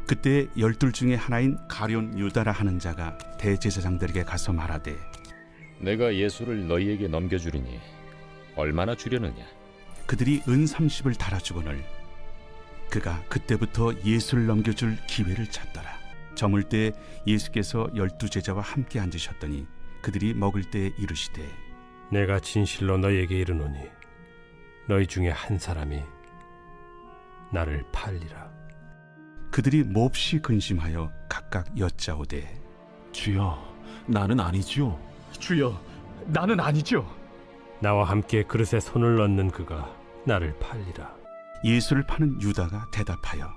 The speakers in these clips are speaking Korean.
그때 12 중에 하나인 가룟 유다라 하는 자가 대제사장들에게 가서 말하되, 내가 예수를 너희에게 넘겨주리니 얼마나 주려느냐? 그들이 은 30을 달아주거늘 그가 그때부터 예수를 넘겨줄 기회를 찾더라. 저물 때 예수께서 12 제자와 함께 앉으셨더니 그들이 먹을 때 이르시되, 내가 진실로 너희에게 이르노니 너희 중에 한 사람이 나를 팔리라. 그들이 몹시 근심하여 각각 여짜오되, 주여, 나는 아니지요. 주여, 나는 아니죠. 나와 함께 그릇에 손을 넣는 그가 나를 팔리라. 예수를 파는 유다가 대답하여,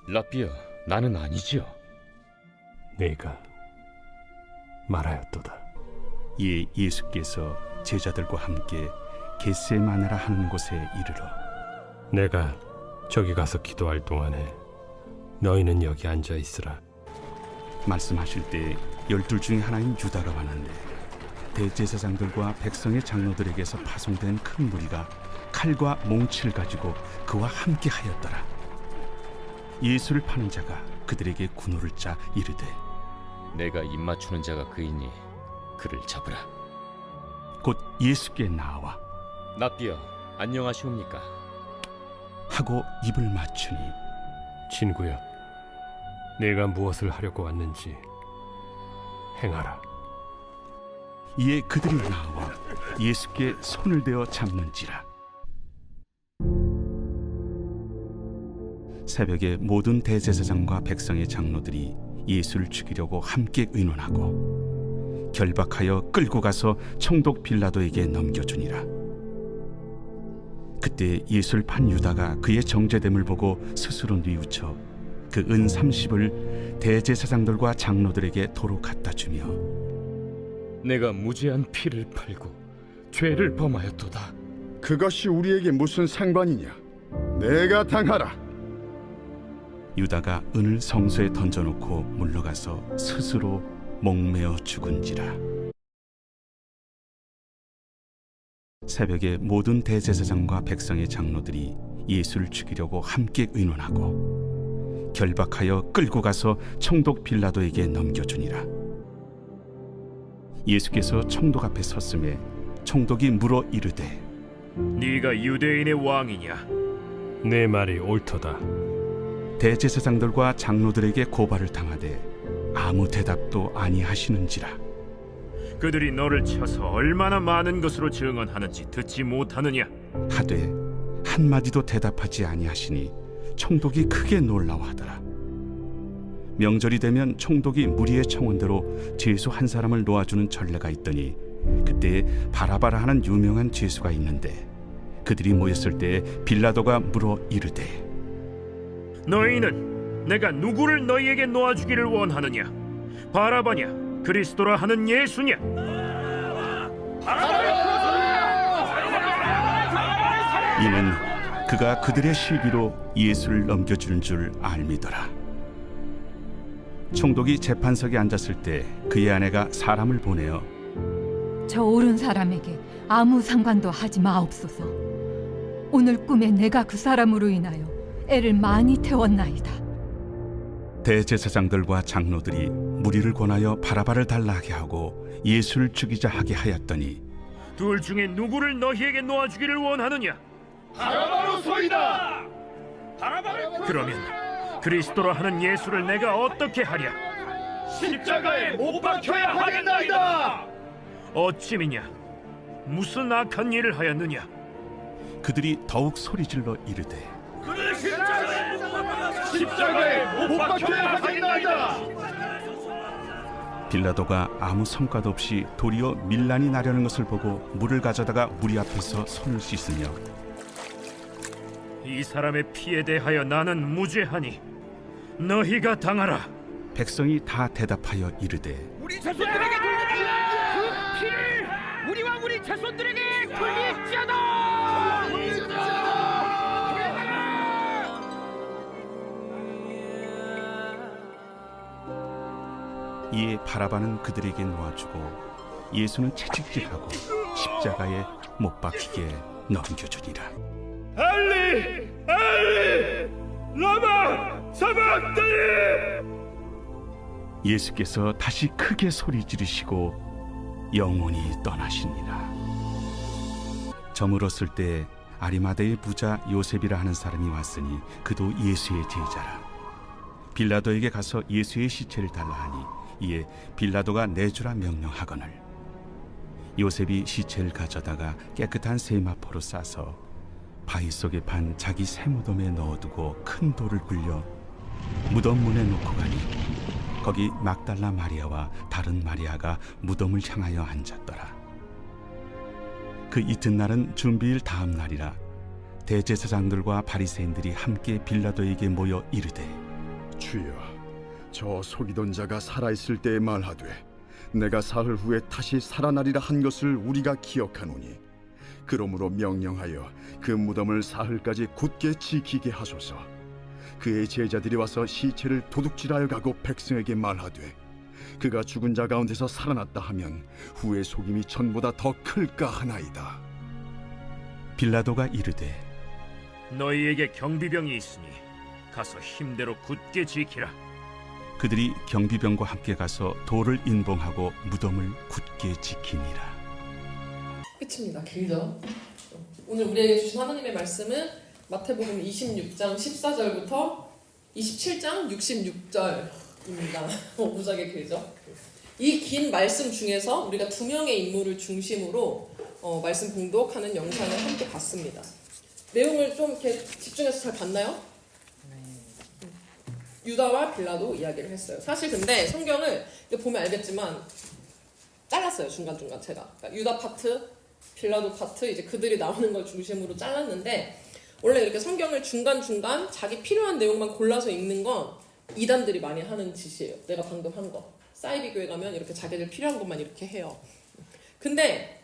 라삐야, 나는 아니지요. 네가 말하였도다. 이에 예수께서 제자들과 함께 겟세마네라 하는 곳에 이르러 내가 저기 가서 기도할 동안에 너희는 여기 앉아 있으라. 말씀하실 때 12 중에 하나인 유다가 왔는데 대제사장들과 백성의 장로들에게서 파송된 큰 무리가 칼과 몽치를 가지고 그와 함께 하였더라. 예수를 파는 자가 그들에게 군호를 짜 이르되, 내가 입맞추는 자가 그이니 그를 잡으라. 곧 예수께 나와 라삐야, 안녕하시옵니까? 하고 입을 맞추니 친구여, 내가 무엇을 하려고 왔는지 행하라. 이에 그들이 나와 예수께 손을 대어 잡는지라. 새벽에 모든 대제사장과 백성의 장로들이 예수를 죽이려고 함께 의논하고 결박하여 끌고 가서 총독 빌라도에게 넘겨주니라. 그때 예수를 판 유다가 그의 정죄됨을 보고 스스로 뉘우쳐 그 은 30을 대제사장들과 장로들에게 도로 갖다 주며, 내가 무죄한 피를 팔고 죄를 범하였도다. 그것이 우리에게 무슨 상관이냐? 내가 당하라. 유다가 은을 성소에 던져놓고 물러가서 스스로 목매어 죽은지라. 새벽에 모든 대제사장과 백성의 장로들이 예수를 죽이려고 함께 의논하고 결박하여 끌고 가서 총독 빌라도에게 넘겨주니라. 예수께서 총독 앞에 섰음에 총독이 물어 이르되, 네가 유대인의 왕이냐? 내 말이 옳도다. 대제사장들과 장로들에게 고발을 당하되 아무 대답도 아니하시는지라. 그들이 너를 쳐서 얼마나 많은 것으로 증언하는지 듣지 못하느냐? 하되 한마디도 대답하지 아니하시니 총독이 크게 놀라워하더라. 명절이 되면 총독이 무리의 청원대로 죄수 한 사람을 놓아주는 전례가 있더니 그때 바라바라 하는 유명한 죄수가 있는데 그들이 모였을 때 빌라도가 물어 이르되, 너희는 내가 누구를 너희에게 놓아주기를 원하느냐? 바라바냐? 그리스도라 하는 예수냐? 이는 그가 그들의 시기로 예수를 넘겨주는 줄 알미더라. 총독이 재판석에 앉았을 때 그의 아내가 사람을 보내어 저 옳은 사람에게 아무 상관도 하지 마옵소서. 오늘 꿈에 내가 그 사람으로 인하여 애를 많이 태웠나이다. 대제사장들과 장로들이 무리를 권하여 바라바를 달라하게 하고 예수를 죽이자 하게 하였더니 둘 중에 누구를 너희에게 놓아주기를 원하느냐? 바라바로소이다. 그러면 그리스도라 하는 예수를 내가 어떻게 하랴? 십자가에 못 박혀야 하겠나이다. 어찌미냐? 무슨 악한 일을 하였느냐? 그들이 더욱 소리질러 이르되, 십자가에 못 박혀야 하겠나이다. 빌라도가 아무 성과도 없이 도리어 밀란이 나려는 것을 보고 물을 가져다가 무리 앞에서 손을 씻으며, 이 사람의 피에 대하여 나는 무죄하니 너희가 당하라. 백성이 다 대답하여 이르되, 우리 자손들에게 돌려달라. 그 피를 우리와 우리 자손들에게 돌릴지어다. 이에 바라바는 그들에게 놓아주고 예수는 채찍질하고 십자가에 못 박히게 넘겨주니라. 엘리, 엘리, 라마 사박다니! 예수께서 다시 크게 소리 지르시고 영원히 떠나시니라. 저물었을 때 아리마대의 부자 요셉이라 하는 사람이 왔으니 그도 예수의 제자라. 빌라도에게 가서 예수의 시체를 달라 하니 이에 빌라도가 내주라 명령하거늘 요셉이 시체를 가져다가 깨끗한 세마포로 싸서 바위 속에 판 자기 새무덤에 넣어두고 큰 돌을 굴려 무덤 문에 놓고 가니 거기 막달라 마리아와 다른 마리아가 무덤을 향하여 앉았더라. 그 이튿날은 준비일 다음 날이라. 대제사장들과 바리새인들이 함께 빌라도에게 모여 이르되 주여, 저 속이던 자가 살아있을 때에 말하되 내가 사흘 후에 다시 살아나리라 한 것을 우리가 기억하노니 그러므로 명령하여 그 무덤을 사흘까지 굳게 지키게 하소서. 그의 제자들이 와서 시체를 도둑질하여 가고 백성에게 말하되 그가 죽은 자 가운데서 살아났다 하면 후의 속임이 전보다 더 클까 하나이다. 빌라도가 이르되 너희에게 경비병이 있으니 가서 힘대로 굳게 지키라. 그들이 경비병과 함께 가서 돌을 인봉하고 무덤을 굳게 지키니라. 끝입니다. 길죠? 오늘 우리에게 주신 하나님의 말씀은 마태복음 26장 14절부터 27장 66절입니다. 무지하게 길죠? 이 긴 말씀 중에서 우리가 두 명의 인물을 중심으로 말씀 봉독하는 영상을 함께 봤습니다. 내용을 좀 이렇게 집중해서 잘 봤나요? 유다와 빌라도 이야기를 했어요. 사실 근데 성경을 보면 알겠지만 잘랐어요. 중간중간 제가. 그러니까 유다 파트, 빌라도 파트, 이제 그들이 나오는 걸 중심으로 잘랐는데 원래 이렇게 성경을 중간중간 자기 필요한 내용만 골라서 읽는 건 이단들이 많이 하는 짓이에요. 내가 방금 한 거. 사이비 교회 가면 이렇게 자기들 필요한 것만 이렇게 해요. 근데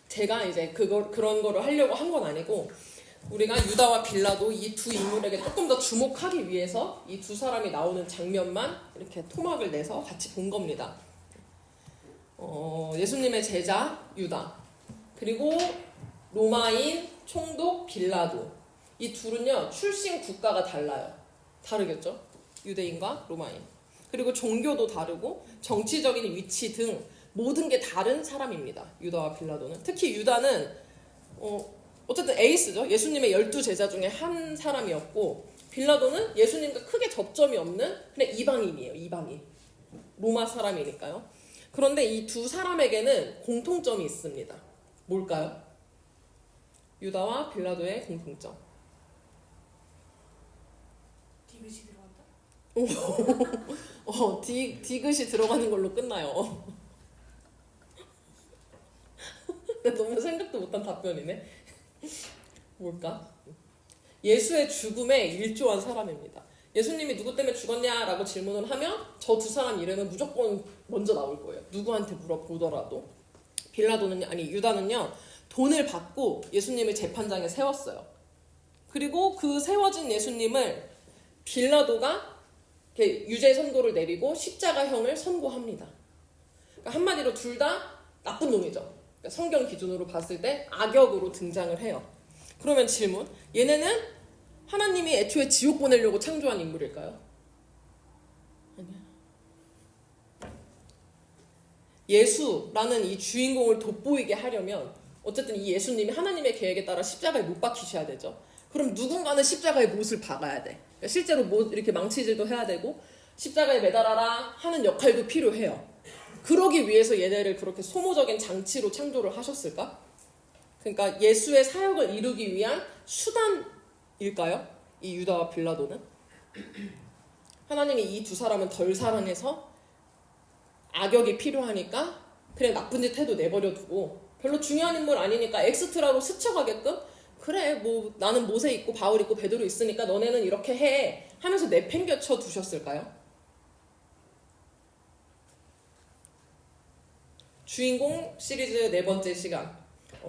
제가 이제 그런 거를 하려고 한 건 아니고 우리가 유다와 빌라도 이 두 인물에게 조금 더 주목하기 위해서 이 두 사람이 나오는 장면만 이렇게 토막을 내서 같이 본 겁니다. 예수님의 제자 유다, 그리고 로마인 총독 빌라도, 이 둘은요 출신 국가가 달라요. 다르겠죠? 유대인과 로마인. 그리고 종교도 다르고 정치적인 위치 등 모든 게 다른 사람입니다. 유다와 빌라도는. 특히 유다는 어쨌든 에이스죠. 예수님의 12제자 중에 한 사람이었고, 빌라도는 예수님과 크게 접점이 없는 그냥 이방인이에요. 이방인. 로마 사람이니까요. 그런데 이 두 사람에게는 공통점이 있습니다. 뭘까요? 유다와 빌라도의 공통점. 디귿이 들어간다? 디귿이 들어가는 걸로 끝나요. 너무 생각도 못한 답변이네. 뭘까? 예수의 죽음에 일조한 사람입니다. 예수님이 누구 때문에 죽었냐라고 질문을 하면 저 두 사람 이름은 무조건 먼저 나올 거예요. 누구한테 물어보더라도. 유다는요 돈을 받고 예수님을 재판장에 세웠어요. 그리고 그 세워진 예수님을 빌라도가 유죄 선고를 내리고 십자가형을 선고합니다. 그러니까 한마디로 둘 다 나쁜 놈이죠. 그러니까 성경 기준으로 봤을 때 악역으로 등장을 해요. 그러면 질문, 얘네는 하나님이 애초에 지옥 보내려고 창조한 인물일까요? 아니야. 예수라는 이 주인공을 돋보이게 하려면 어쨌든 이 예수님이 하나님의 계획에 따라 십자가에 못 박히셔야 되죠. 그럼 누군가는 십자가에 못을 박아야 돼. 그러니까 실제로 못 이렇게 망치질도 해야 되고 십자가에 매달아라 하는 역할도 필요해요. 그러기 위해서 얘네를 그렇게 소모적인 장치로 창조를 하셨을까? 그러니까 예수의 사역을 이루기 위한 수단일까요? 이 유다와 빌라도는? 하나님이 이 두 사람은 덜 사랑해서 악역이 필요하니까 그냥 나쁜 짓 해도 내버려두고 별로 중요한 인물 아니니까 엑스트라로 스쳐가게끔 그래 뭐 나는 모세 있고 바울 있고 베드로 있으니까 너네는 이렇게 해 하면서 내팽겨쳐 두셨을까요? 주인공 시리즈 4번째 시간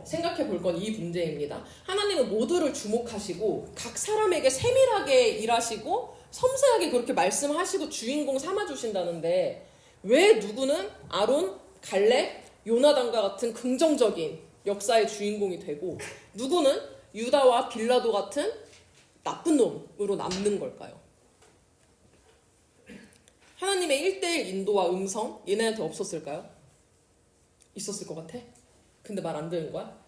생각해 볼 건 이 문제입니다. 하나님은 모두를 주목하시고 각 사람에게 세밀하게 일하시고 섬세하게 그렇게 말씀하시고 주인공 삼아주신다는데 왜 누구는 아론, 갈렙, 요나단과 같은 긍정적인 역사의 주인공이 되고 누구는 유다와 빌라도 같은 나쁜 놈으로 남는 걸까요? 하나님의 1대1 인도와 음성 얘네한테 없었을까요? 있었을 것 같아? 근데 말 안 듣는 거야?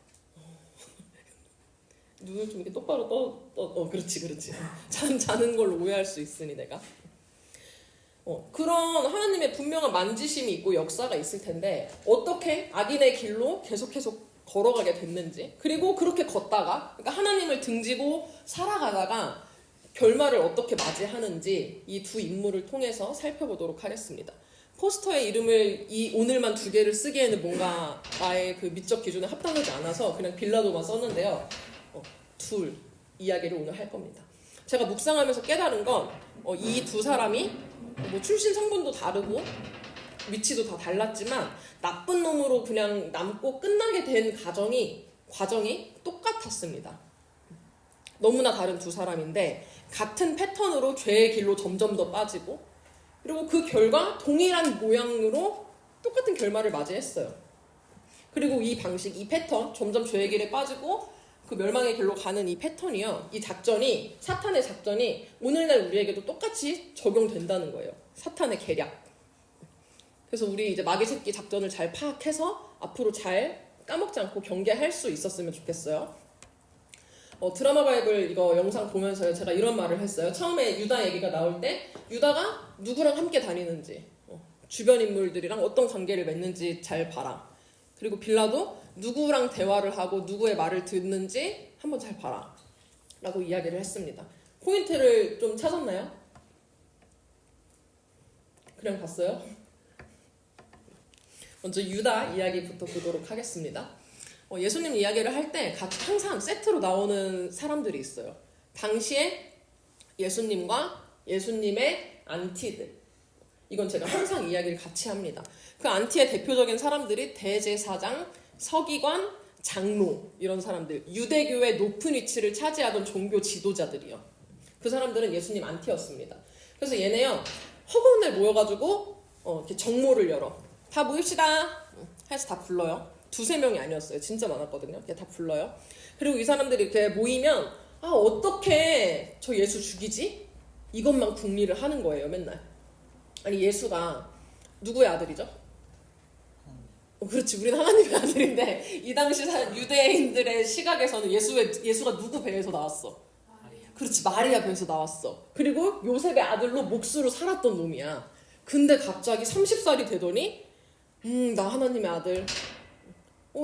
눈을 좀 이렇게 똑바로 그렇지. 자는 걸로 오해할 수 있으니 내가. 그런 하나님의 분명한 만지심이 있고 역사가 있을 텐데 어떻게 악인의 길로 계속해서 걸어가게 됐는지, 그리고 그렇게 걷다가 그러니까 하나님을 등지고 살아가다가 결말을 어떻게 맞이하는지 이 두 인물을 통해서 살펴보도록 하겠습니다. 포스터에 이름을 오늘만 2개를 쓰기에는 뭔가 나의 그 미적 기준에 합당하지 않아서 그냥 빌라도만 썼는데요. 둘 이야기를 오늘 할 겁니다. 제가 묵상하면서 깨달은 건 이 두 사람이 뭐 출신 성분도 다르고 위치도 다 달랐지만 나쁜 놈으로 그냥 남고 끝나게 된 과정이 똑같았습니다. 너무나 다른 두 사람인데 같은 패턴으로 죄의 길로 점점 더 빠지고, 그리고 그 결과 동일한 모양으로 똑같은 결말을 맞이했어요. 그리고 이 방식, 이 패턴, 점점 죄의 길에 빠지고 그 멸망의 길로 가는 이 패턴이요, 이 작전이, 사탄의 작전이 오늘날 우리에게도 똑같이 적용된다는 거예요. 사탄의 계략. 그래서 우리 이제 마귀 새끼 작전을 잘 파악해서 앞으로 잘 까먹지 않고 경계할 수 있었으면 좋겠어요. 드라마 바이블 이거 영상 보면서요, 제가 이런 말을 했어요. 처음에 유다 얘기가 나올 때 유다가 누구랑 함께 다니는지, 주변 인물들이랑 어떤 관계를 맺는지 잘 봐라. 그리고 빌라도 누구랑 대화를 하고 누구의 말을 듣는지 한번 잘 봐라 라고 이야기를 했습니다. 포인트를 좀 찾았나요? 그냥 봤어요? 먼저 유다 이야기부터 보도록 하겠습니다. 예수님 이야기를 할 때 항상 세트로 나오는 사람들이 있어요. 당시에 예수님과 예수님의 안티들, 이건 제가 항상 이야기를 같이 합니다. 그 안티의 대표적인 사람들이 대제사장, 서기관, 장로, 이런 사람들, 유대교의 높은 위치를 차지하던 종교 지도자들이요. 그 사람들은 예수님 안티였습니다. 그래서 얘네요, 허구날 모여가지고 이렇게 정모를 열어. 다 모입시다 해서 다 불러요. 2-3명이 아니었어요. 진짜 많았거든요. 다 불러요. 그리고 이 사람들이 이렇게 모이면 어떻게 저 예수 죽이지? 이것만 궁리를 하는 거예요. 맨날. 아니, 예수가 누구의 아들이죠? 그렇지, 우리는 하나님의 아들인데 이 당시 유대인들의 시각에서는 예수가 누구 배에서 나왔어? 그렇지, 마리아 배에서 나왔어. 그리고 요셉의 아들로 몫으로 살았던 놈이야. 근데 갑자기 30살이 되더니 나 하나님의 아들,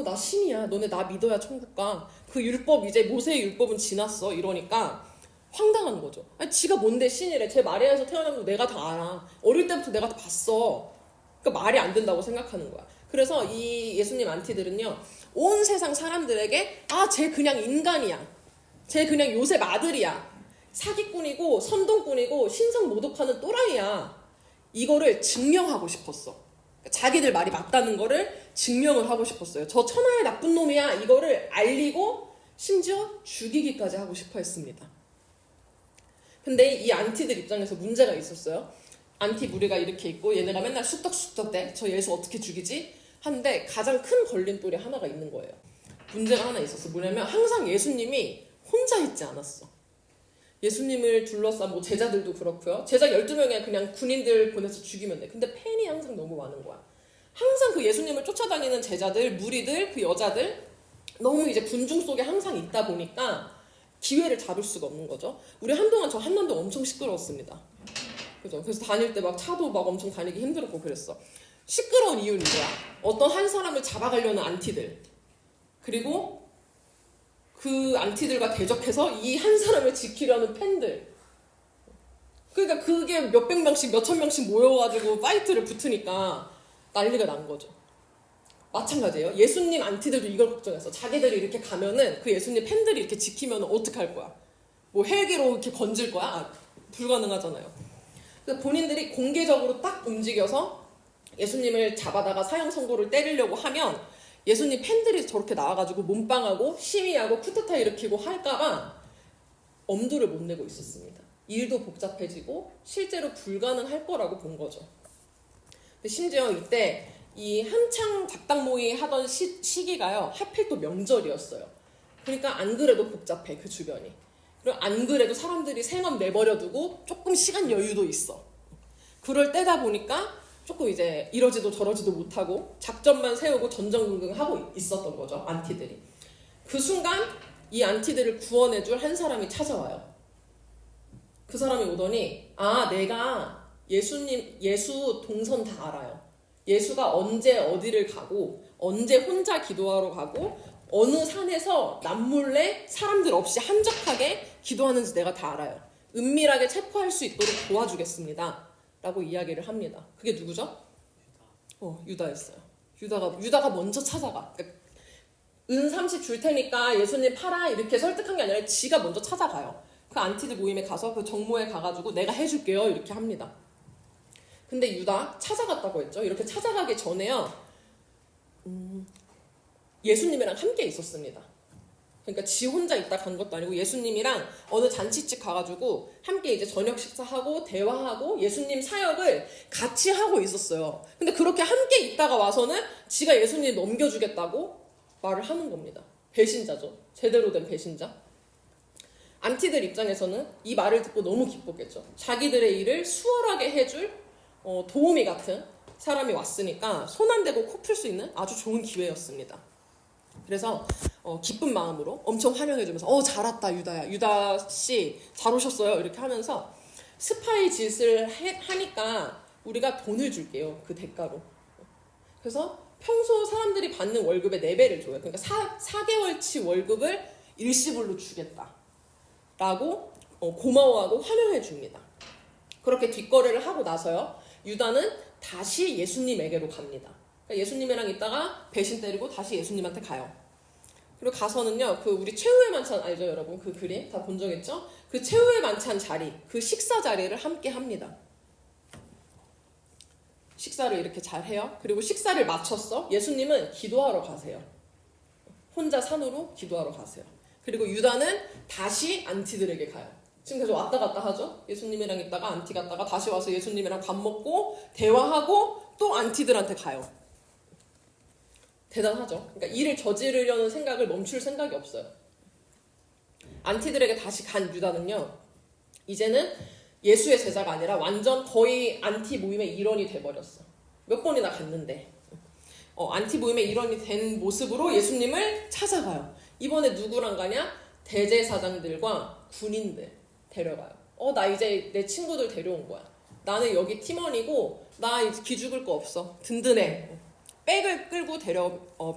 나 신이야, 너네 나 믿어야 천국 가, 그 율법 이제 모세의 율법은 지났어, 이러니까 황당한 거죠. 아니, 지가 뭔데 신이래. 쟤 마리아에서 태어난 거 내가 다 알아. 어릴 때부터 내가 다 봤어. 그러니까 말이 안 된다고 생각하는 거야. 그래서 이 예수님 안티들은요, 온 세상 사람들에게 쟤 그냥 인간이야, 쟤 그냥 요셉 아들이야, 사기꾼이고 선동꾼이고 신성 모독하는 또라이야, 이거를 증명하고 싶었어. 자기들 말이 맞다는 거를 증명을 하고 싶었어요. 저 천하의 나쁜 놈이야, 이거를 알리고 심지어 죽이기까지 하고 싶어 했습니다. 근데 이 안티들 입장에서 문제가 있었어요. 안티 무리가 이렇게 있고 얘네가 맨날 쑥덕쑥덕대, 저 예수 어떻게 죽이지? 하는데 가장 큰 걸림돌이 하나가 있는 거예요. 문제가 하나 있었어. 뭐냐면 항상 예수님이 혼자 있지 않았어. 예수님을 둘러싼 제자들도 그렇고요. 제자 12명에 그냥 군인들 보내서 죽이면 돼. 근데 팬이 항상 너무 많은 거야. 항상 그 예수님을 쫓아다니는 제자들, 무리들, 그 여자들, 너무 이제 군중 속에 항상 있다 보니까 기회를 잡을 수가 없는 거죠. 우리 한동안 저 한남동 엄청 시끄러웠습니다. 그죠? 그래서 다닐 때 막 차도 막 엄청 다니기 힘들었고 그랬어. 시끄러운 이유는 이거야. 어떤 한 사람을 잡아가려는 안티들, 그리고 그 안티들과 대적해서 이 한 사람을 지키려는 팬들. 그러니까 그게 몇백 명씩 몇천 명씩 모여가지고 파이트를 붙으니까 난리가 난 거죠. 마찬가지예요. 예수님 안티들도 이걸 걱정했어. 자기들이 이렇게 가면은 그 예수님 팬들이 이렇게 지키면 어떻게 할 거야? 헬기로 이렇게 건질 거야? 불가능하잖아요. 그래서 본인들이 공개적으로 딱 움직여서 예수님을 잡아다가 사형 선고를 때리려고 하면 예수님 팬들이 저렇게 나와가지고 몸빵하고 시위하고 쿠데타 일으키고 할까봐 엄두를 못 내고 있었습니다. 일도 복잡해지고 실제로 불가능할 거라고 본 거죠. 근데 심지어 이때 이 한창 작당모의 하던 시기가요, 하필 또 명절이었어요. 그러니까 안 그래도 복잡해, 그 주변이. 그리고 안 그래도 사람들이 생업 내버려두고 조금 시간 여유도 있어. 그럴 때다 보니까 조금 이제 이러지도 저러지도 못하고 작전만 세우고 전전긍긍하고 있었던 거죠. 안티들이. 그 순간 이 안티들을 구원해줄 한 사람이 찾아와요. 그 사람이 오더니 내가 예수 동선 다 알아요. 예수가 언제 어디를 가고 언제 혼자 기도하러 가고 어느 산에서 남몰래 사람들 없이 한적하게 기도하는지 내가 다 알아요. 은밀하게 체포할 수 있도록 도와주겠습니다. 라고 이야기를 합니다. 그게 누구죠? 유다였어요. 유다가 먼저 찾아가. 그러니까 은 30 줄 테니까 예수님 팔아 이렇게 설득한 게 아니라 지가 먼저 찾아가요. 그 안티들 모임에 가서 그 정모에 가가지고 내가 해줄게요 이렇게 합니다. 근데 유다 찾아갔다고 했죠. 이렇게 찾아가기 전에요. 예수님이랑 함께 있었습니다. 그러니까 지 혼자 있다 간 것도 아니고 예수님이랑 어느 잔치집 가가지고 함께 이제 저녁 식사하고 대화하고 예수님 사역을 같이 하고 있었어요. 근데 그렇게 함께 있다가 와서는 지가 예수님 넘겨주겠다고 말을 하는 겁니다. 배신자죠. 제대로 된 배신자. 안티들 입장에서는 이 말을 듣고 너무 기뻤겠죠. 자기들의 일을 수월하게 해줄 도우미 같은 사람이 왔으니까 손 안 대고 코 풀 수 있는 아주 좋은 기회였습니다. 그래서 기쁜 마음으로 엄청 환영해주면서 잘 왔다 유다야. 유다씨 잘 오셨어요. 이렇게 하면서 스파이 짓을 하니까 우리가 돈을 줄게요. 그 대가로. 그래서 평소 사람들이 받는 월급의 4배를 줘요. 그러니까 4개월치 월급을 일시불로 주겠다. 라고 고마워하고 환영해 줍니다. 그렇게 뒷거래를 하고 나서요. 유다는 다시 예수님에게로 갑니다. 그러니까 예수님이랑 있다가 배신 때리고 다시 예수님한테 가요. 그리고 가서는요. 그 우리 최후의 만찬 알죠 여러분? 그 그림 다 본 적 있죠? 그 최후의 만찬 자리, 그 식사 자리를 함께 합니다. 식사를 이렇게 잘 해요. 그리고 식사를 마쳤어. 예수님은 기도하러 가세요. 혼자 산으로 기도하러 가세요. 그리고 유다는 다시 안티들에게 가요. 지금 계속 왔다 갔다 하죠. 예수님이랑 있다가 안티 갔다가 다시 와서 예수님이랑 밥 먹고 대화하고 또 안티들한테 가요. 대단하죠. 그러니까 일을 저지르려는 생각을 멈출 생각이 없어요. 안티들에게 다시 간 유다는요. 이제는 예수의 제자가 아니라 완전 거의 안티 모임의 일원이 돼버렸어. 몇 번이나 갔는데 안티 모임의 일원이 된 모습으로 예수님을 찾아가요. 이번에 누구랑 가냐? 대제사장들과 군인들 데려가요. 나 이제 내 친구들 데려온 거야. 나는 여기 팀원이고 나 이제 기죽을 거 없어. 든든해. 백을 끌고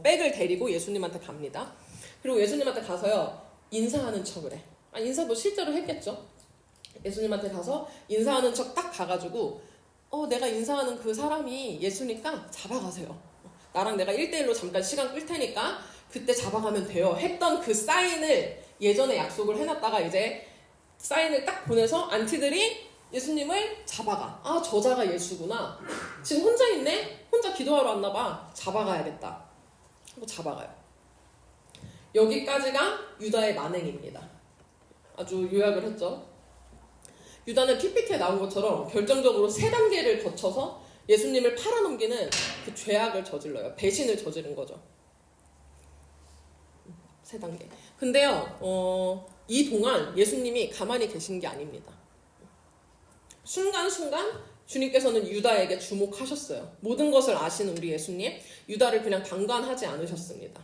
백을 데리고 예수님한테 갑니다. 그리고 예수님한테 가서요. 인사하는 척을 해. 인사 뭐 실제로 했겠죠. 예수님한테 가서 인사하는 척 딱 가가지고 내가 인사하는 그 사람이 예수니까 잡아가세요. 나랑 내가 1대1로 잠깐 시간 끌 테니까 그때 잡아가면 돼요. 했던 그 사인을 예전에 약속을 해놨다가 이제 사인을 딱 보내서 안티들이 예수님을 잡아가. 저자가 예수구나. 지금 혼자 있네? 혼자 기도하러 왔나봐. 잡아가야겠다. 하고 잡아가요. 여기까지가 유다의 만행입니다. 아주 요약을 했죠. 유다는 PPT에 나온 것처럼 결정적으로 3단계를 거쳐서 예수님을 팔아넘기는 그 죄악을 저질러요. 배신을 저지른 거죠. 3단계. 근데요, 이 동안 예수님이 가만히 계신 게 아닙니다. 순간순간 주님께서는 유다에게 주목하셨어요. 모든 것을 아시는 우리 예수님, 유다를 그냥 방관하지 않으셨습니다.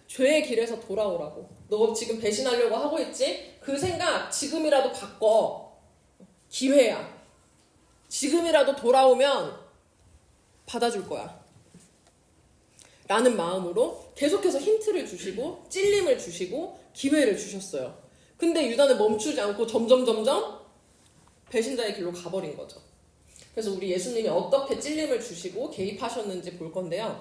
죄의 길에서 돌아오라고. 너 지금 배신하려고 하고 있지? 그 생각 지금이라도 바꿔. 기회야. 지금이라도 돌아오면 받아줄 거야. 라는 마음으로 계속해서 힌트를 주시고 찔림을 주시고 기회를 주셨어요. 근데 유다는 멈추지 않고 점점 배신자의 길로 가버린 거죠. 그래서 우리 예수님이 어떻게 찔림을 주시고 개입하셨는지 볼 건데요.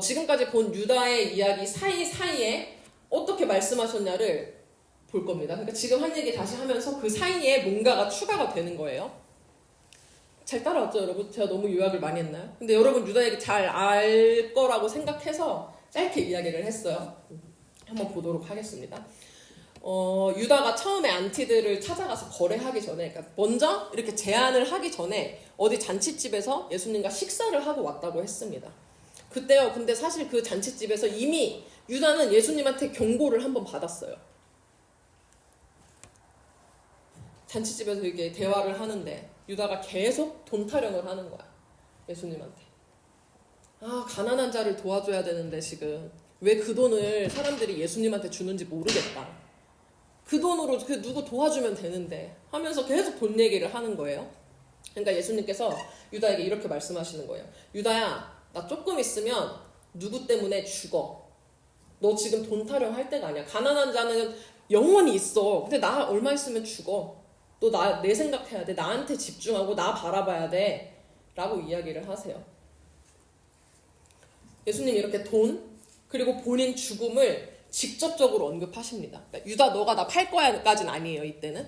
지금까지 본 유다의 이야기 사이사이에 어떻게 말씀하셨냐를 볼 겁니다. 그러니까 지금 한 얘기 다시 하면서 그 사이에 뭔가가 추가가 되는 거예요. 잘 따라왔죠, 여러분? 제가 너무 요약을 많이 했나요? 근데 여러분 유다 얘기 잘 알 거라고 생각해서 짧게 이야기를 했어요. 한번 보도록 하겠습니다. 유다가 처음에 안티들을 찾아가서 거래하기 전에, 그러니까 먼저 이렇게 제안을 하기 전에 어디 잔치집에서 예수님과 식사를 하고 왔다고 했습니다. 그때요, 근데 사실 그 잔치집에서 이미 유다는 예수님한테 경고를 한번 받았어요. 잔치집에서 이렇게 대화를 하는데 유다가 계속 돈 타령을 하는 거야. 예수님한테. 아, 가난한 자를 도와줘야 되는데 지금 왜 그 돈을 사람들이 예수님한테 주는지 모르겠다. 그 돈으로 그 누구 도와주면 되는데 하면서 계속 돈 얘기를 하는 거예요. 그러니까 예수님께서 유다에게 이렇게 말씀하시는 거예요. 유다야, 나 조금 있으면 누구 때문에 죽어. 너 지금 돈 타령할 때가 아니야. 가난한 자는 영원히 있어. 근데 나 얼마 있으면 죽어. 너 내 생각해야 돼. 나한테 집중하고 나 바라봐야 돼. 라고 이야기를 하세요. 예수님이 이렇게 돈 그리고 본인 죽음을 직접적으로 언급하십니다. 그러니까 유다 너가 나 팔 거야 까지는 아니에요. 이때는.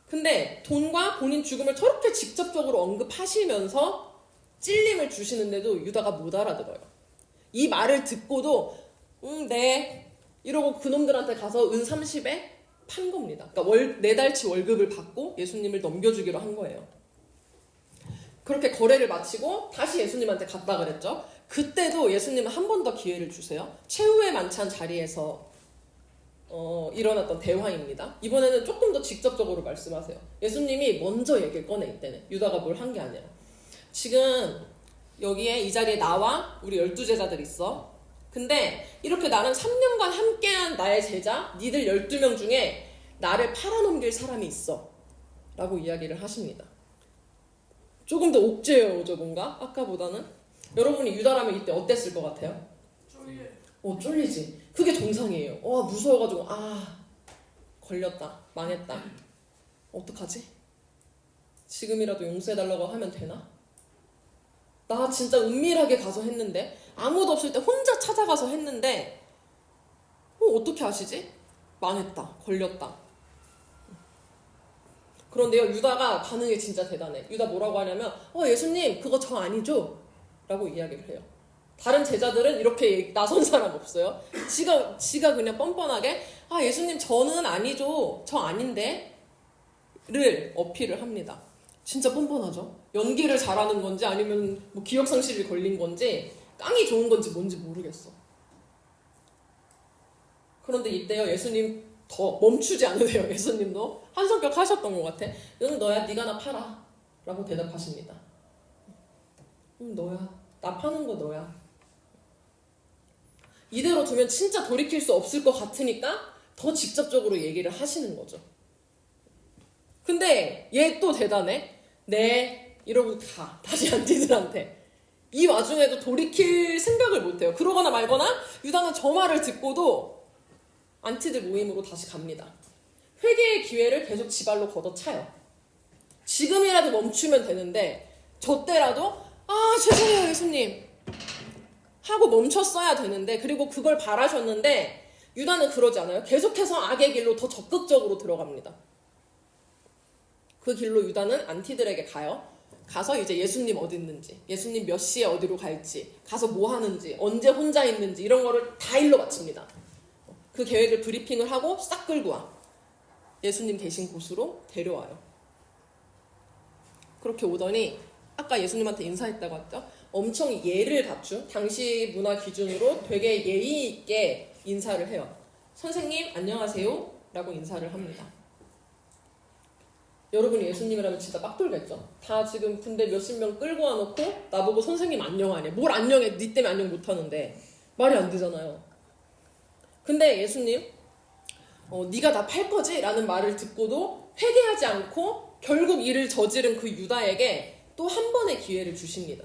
근데 돈과 본인 죽음을 저렇게 직접적으로 언급하시면서 찔림을 주시는데도 유다가 못 알아들어요. 이 말을 듣고도 네 이러고 그놈들한테 가서 은 30에 판 겁니다. 그러니까 4달치 월급을 받고 예수님을 넘겨주기로 한 거예요. 그렇게 거래를 마치고 다시 예수님한테 갔다 그랬죠. 그때도 예수님은 한 번 더 기회를 주세요. 최후의 만찬 자리에서 일어났던 대화입니다. 이번에는 조금 더 직접적으로 말씀하세요. 예수님이 먼저 얘기를 꺼내. 이때는 유다가 뭘 한 게 아니라 지금 여기에 이 자리에 나와 우리 12제자들 있어. 근데 이렇게 나는 3년간 함께한 나의 제자 니들 12명 중에 나를 팔아넘길 사람이 있어 라고 이야기를 하십니다. 조금 더 옥죄요 저건가? 아까보다는. 여러분이 유다라면 이때 어땠을 것 같아요? 쫄리지. 그게 정상이에요. 무서워가지고 걸렸다. 망했다. 어떡하지? 지금이라도 용서해달라고 하면 되나? 나 진짜 은밀하게 가서 했는데 아무도 없을 때 혼자 찾아가서 했는데 어떻게 하시지? 망했다. 걸렸다. 그런데요 유다가 반응이 진짜 대단해. 유다 뭐라고 하냐면 예수님 그거 저 아니죠? 라고 이야기를 해요. 다른 제자들은 이렇게 나선 사람 없어요. 지가 그냥 뻔뻔하게 예수님 저는 아니죠. 저 아닌데 를 어필을 합니다. 진짜 뻔뻔하죠. 연기를 잘하는 건지 아니면 뭐 기억상실이 걸린 건지 깡이 좋은 건지 뭔지 모르겠어. 그런데 이때요 예수님 더 멈추지 않으세요. 예수님도 한 성격 하셨던 것 같아. 응 너야 네가 나 팔아 라고 대답하십니다. 응 너야 나 파는 거 너야. 이대로 두면 진짜 돌이킬 수 없을 것 같으니까 더 직접적으로 얘기를 하시는 거죠. 근데 얘 또 대단해. 네 이러고 다시 안티들한테. 이 와중에도 돌이킬 생각을 못해요. 그러거나 말거나 유다는 저 말을 듣고도 안티들 모임으로 다시 갑니다. 회개의 기회를 계속 지발로 걷어차요. 지금이라도 멈추면 되는데 저 때라도 죄송해요 예수님 하고 멈췄어야 되는데 그리고 그걸 바라셨는데 유다는 그러지 않아요. 계속해서 악의 길로 더 적극적으로 들어갑니다. 그 길로 유다는 안티들에게 가요. 가서 이제 예수님 어디 있는지, 예수님 몇 시에 어디로 갈지, 가서 뭐 하는지, 언제 혼자 있는지 이런 거를 다 일러 바칩니다. 그 계획을 브리핑을 하고 싹 끌고 와. 예수님 계신 곳으로 데려와요. 그렇게 오더니 아까 예수님한테 인사했다고 했죠? 엄청 예를 갖춘 당시 문화 기준으로 되게 예의 있게 인사를 해요. 선생님 안녕하세요 라고 인사를 합니다. 여러분이 예수님이라면 진짜 빡 돌겠죠? 다 지금 군대 몇십 명 끌고 와놓고 나보고 선생님 안녕하네. 뭘 안녕해? 니 때문에 안녕 못하는데. 말이 안 되잖아요. 근데 예수님 네가 나 팔 거지? 라는 말을 듣고도 회개하지 않고 결국 이를 저지른 그 유다에게 또 한 번의 기회를 주십니다.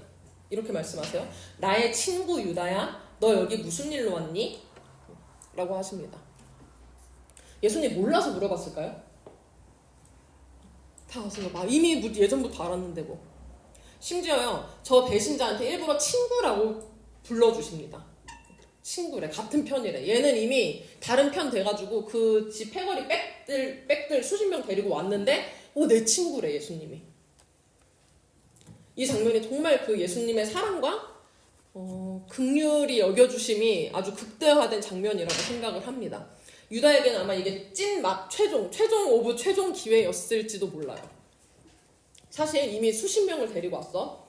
이렇게 말씀하세요. 나의 친구 유다야 너 여기 무슨 일로 왔니? 라고 하십니다. 예수님 몰라서 물어봤을까요? 다 아세요. 이미 예전부터 알았는데 뭐. 심지어요 저 배신자한테 일부러 친구라고 불러주십니다. 친구래. 같은 편이래. 얘는 이미 다른 편 돼가지고 그 지 패거리 백들 수십 명 데리고 왔는데 내 친구래 예수님이. 이 장면이 정말 그 예수님의 사랑과 긍휼히 여겨주심이 아주 극대화된 장면이라고 생각을 합니다. 유다에게는 아마 이게 찐막 최종 오브 최종 기회였을지도 몰라요. 사실 이미 수십 명을 데리고 왔어.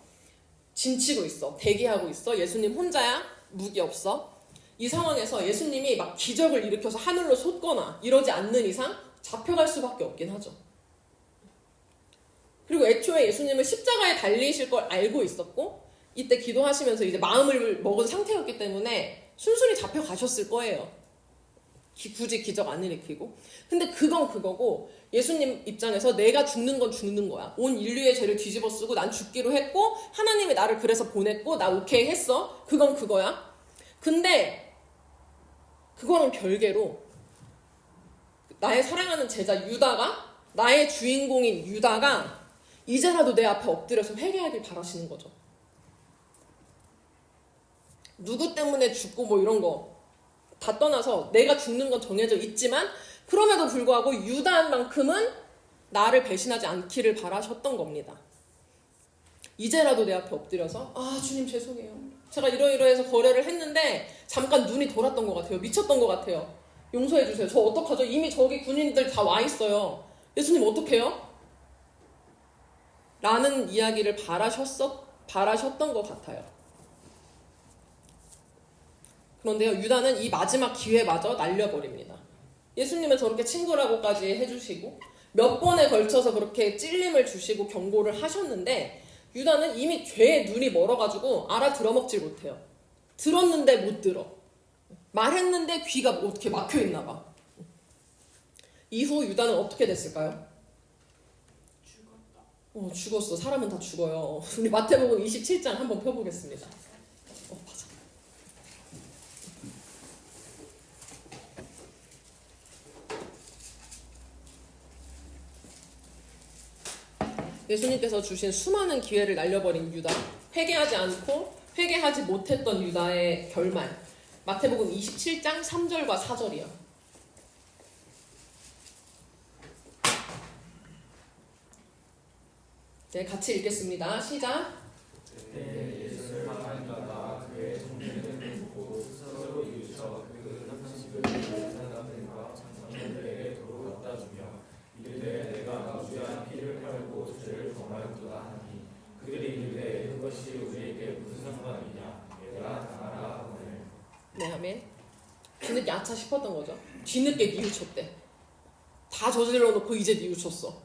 진치고 있어. 대기하고 있어. 예수님 혼자야. 무기 없어. 이 상황에서 예수님이 막 기적을 일으켜서 하늘로 솟거나 이러지 않는 이상 잡혀갈 수밖에 없긴 하죠. 그리고 애초에 예수님은 십자가에 달리실 걸 알고 있었고 이때 기도하시면서 이제 마음을 먹은 상태였기 때문에 순순히 잡혀가셨을 거예요. 굳이 기적 안 일으키고. 근데 그건 그거고 예수님 입장에서 내가 죽는 건 죽는 거야. 온 인류의 죄를 뒤집어 쓰고 난 죽기로 했고 하나님이 나를 그래서 보냈고 나 오케이 했어. 그건 그거야. 근데 그거랑 별개로 나의 사랑하는 제자 유다가, 나의 주인공인 유다가 이제라도 내 앞에 엎드려서 회개하길 바라시는 거죠. 누구 때문에 죽고 뭐 이런 거 다 떠나서 내가 죽는 건 정해져 있지만 그럼에도 불구하고 유다만큼은 나를 배신하지 않기를 바라셨던 겁니다. 이제라도 내 앞에 엎드려서 아 주님 죄송해요. 제가 이러이러해서 거래를 했는데 잠깐 눈이 돌았던 것 같아요. 미쳤던 것 같아요. 용서해 주세요. 저 어떡하죠? 이미 저기 군인들 다 와 있어요. 예수님 어떡해요? 라는 이야기를 바라셨던 것 같아요. 그런데요, 유다는 이 마지막 기회마저 날려버립니다. 예수님은 저렇게 친구라고까지 해주시고 몇 번에 걸쳐서 그렇게 찔림을 주시고 경고를 하셨는데 유다는 이미 죄에 눈이 멀어가지고 알아들어먹지 못해요. 들었는데 못 들어. 말했는데 귀가 어떻게 막혀있나 봐. 이후 유다는 어떻게 됐을까요? 죽었어. 사람은 다 죽어요. 우리 마태복음 27장 한번 펴보겠습니다. 맞아. 예수님께서 주신 수많은 기회를 날려버린 유다, 회개하지 못했던 유다의 결말. 마태복음 27장 3절과 4절이요. 네, 같이 읽겠습니다. 시작. 네, 아멘. 뒤늦게 아차 싶었던 거죠. 뒤늦게 뉘우쳤대. 다 저질러 놓고 이제 뉘우쳤어.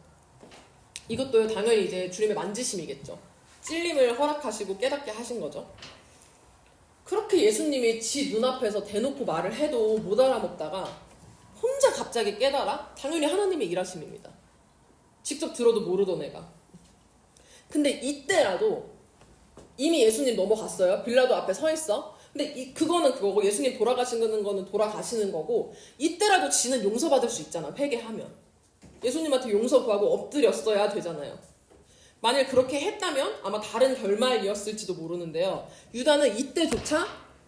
이것도요, 당연히 이제 주님의 만지심이겠죠. 찔림을 허락하시고 깨닫게 하신 거죠. 그렇게 예수님이 지 눈앞에서 대놓고 말을 해도 못 알아먹다가 혼자 갑자기 깨달아? 당연히 하나님의 일하심입니다. 직접 들어도 모르던 애가. 근데 이때라도 이미 예수님 넘어갔어요. 빌라도 앞에 서 있어. 근데 그거는 그거고 예수님 돌아가시는 거는 돌아가시는 거고 이때라도 지는 용서받을 수 있잖아. 회개하면. 예수님한테 용서 구하고 엎드렸어야 되잖아요. 만일 그렇게 했다면 아마 다른 결말이었을지도 모르는데요. 유다는 이때조차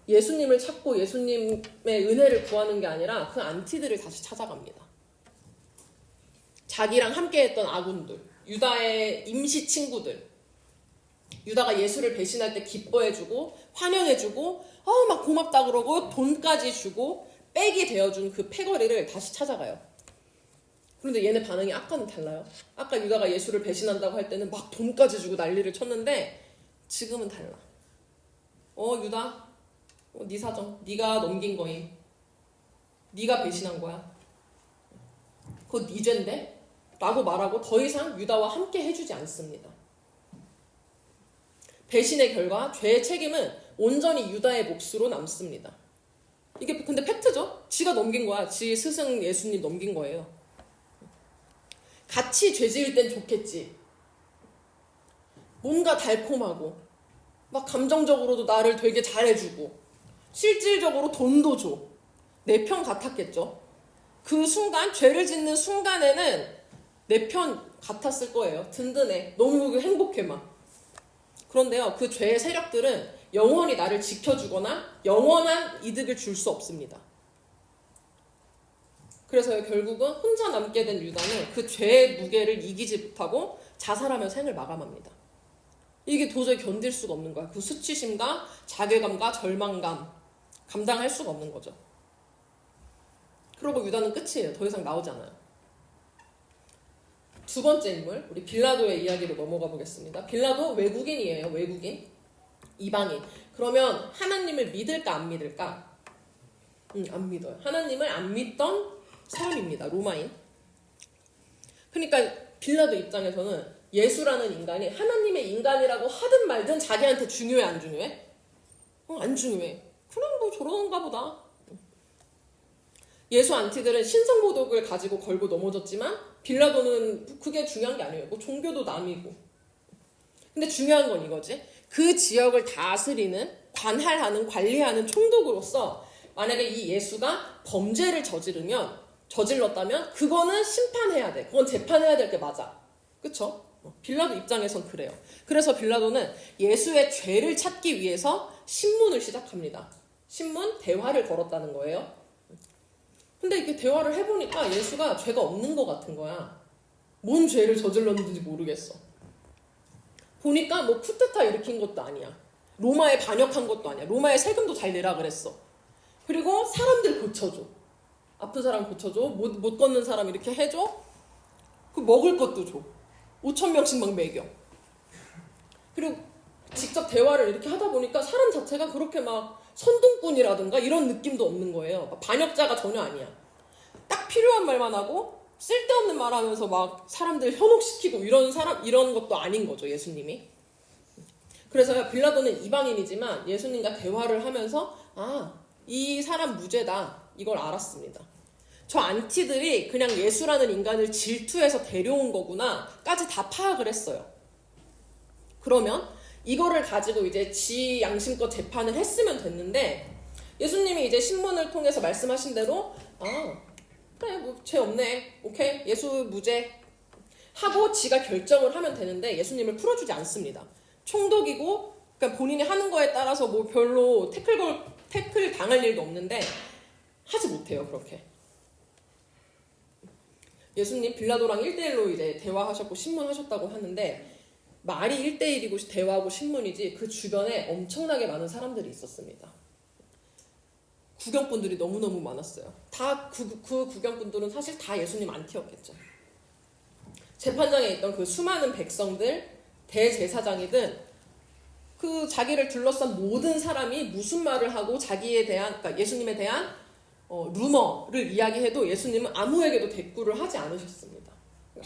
예수님을 찾고 예수님의 은혜를 구하는 게 아니라 그 안티들을 다시 찾아갑니다. 자기랑 함께했던 아군들, 유다의 임시 친구들, 유다가 예수를 배신할 때 기뻐해주고 환영해주고 막 고맙다 그러고 돈까지 주고 백이 되어준 그 패거리를 다시 찾아가요. 그런데 얘네 반응이 아까는 달라요. 아까 유다가 예수를 배신한다고 할 때는 막 돈까지 주고 난리를 쳤는데 지금은 달라. 유다, 네 사정, 네가 넘긴 거임. 네가 배신한 거야. 그거 네 죄인데? 라고 말하고 더 이상 유다와 함께 해주지 않습니다. 배신의 결과 죄의 책임은 온전히 유다의 몫으로 남습니다. 이게 근데 팩트죠? 지가 넘긴 거야. 지 스승 예수님 넘긴 거예요. 같이 죄 지을 땐 좋겠지. 뭔가 달콤하고 막 감정적으로도 나를 되게 잘해주고 실질적으로 돈도 줘. 내 편 같았겠죠. 그 순간 죄를 짓는 순간에는 내 편 같았을 거예요. 든든해. 너무 행복해 막. 그런데요, 그 죄의 세력들은 영원히 나를 지켜주거나 영원한 이득을 줄 수 없습니다. 그래서 결국은 혼자 남게 된 유다는 그 죄의 무게를 이기지 못하고 자살하며 생을 마감합니다. 이게 도저히 견딜 수가 없는 거야. 그 수치심과 자괴감과 절망감 감당할 수가 없는 거죠. 그러고 유다는 끝이에요. 더 이상 나오지 않아요. 두 번째 인물, 우리 빌라도의 이야기로 넘어가 보겠습니다. 빌라도 외국인이에요. 외국인. 이방인. 그러면 하나님을 믿을까 안 믿을까? 안 믿어요. 하나님을 안 믿던 사람입니다. 로마인. 그러니까 빌라도 입장에서는 예수라는 인간이 하나님의 인간이라고 하든 말든 자기한테 중요해 안 중요해? 안 중요해. 그럼 뭐 저런가 보다. 예수 안티들은 신성모독을 가지고 걸고 넘어졌지만 빌라도는 그게 중요한 게 아니에요. 뭐 종교도 남이고. 근데 중요한 건 이거지. 그 지역을 다스리는, 관할하는, 관리하는 총독으로서 만약에 이 예수가 범죄를 저질렀다면 그거는 심판해야 돼. 그건 재판해야 될 게 맞아. 그쵸? 빌라도 입장에선 그래요. 그래서 빌라도는 예수의 죄를 찾기 위해서 신문을 시작합니다. 신문, 대화를 걸었다는 거예요. 근데 이렇게 대화를 해보니까 예수가 죄가 없는 것 같은 거야. 뭔 죄를 저질렀는지 모르겠어. 보니까 뭐 쿠데타 일으킨 것도 아니야. 로마에 반역한 것도 아니야. 로마에 세금도 잘 내라 그랬어. 그리고 사람들 고쳐줘. 아픈 사람 고쳐줘. 못 걷는 사람 이렇게 해줘. 그 먹을 것도 줘. 5,000명씩 막 먹여. 그리고 직접 대화를 이렇게 하다 보니까 사람 자체가 그렇게 막 선동꾼이라든가 이런 느낌도 없는 거예요. 반역자가 전혀 아니야. 딱 필요한 말만 하고 쓸데없는 말 하면서 막 사람들 현혹시키고 이런 것도 아닌 거죠, 예수님이. 그래서 빌라도는 이방인이지만 예수님과 대화를 하면서 이 사람 무죄다. 이걸 알았습니다. 저 안티들이 그냥 예수라는 인간을 질투해서 데려온 거구나 까지 다 파악을 했어요. 그러면 이거를 가지고 이제 지 양심껏 재판을 했으면 됐는데 예수님이 이제 신문을 통해서 말씀하신 대로 그래 뭐 죄 없네. 오케이 예수 무죄 하고 지가 결정을 하면 되는데 예수님을 풀어주지 않습니다. 총독이고 그러니까 본인이 하는 거에 따라서 뭐 별로 태클 당할 일도 없는데 하지 못해요. 그렇게. 예수님 빌라도랑 1대1로 이제 대화하셨고 신문하셨다고 하는데 말이 1대1이고 대화하고 신문이지 그 주변에 엄청나게 많은 사람들이 있었습니다. 구경꾼들이 너무너무 많았어요. 다 그 구경꾼들은 사실 다 예수님 안티였겠죠. 재판장에 있던 그 수많은 백성들, 대제사장이든 그 자기를 둘러싼 모든 사람이 무슨 말을 하고 자기에 대한, 그러니까 예수님에 대한 루머를 이야기해도 예수님은 아무에게도 대꾸를 하지 않으셨습니다.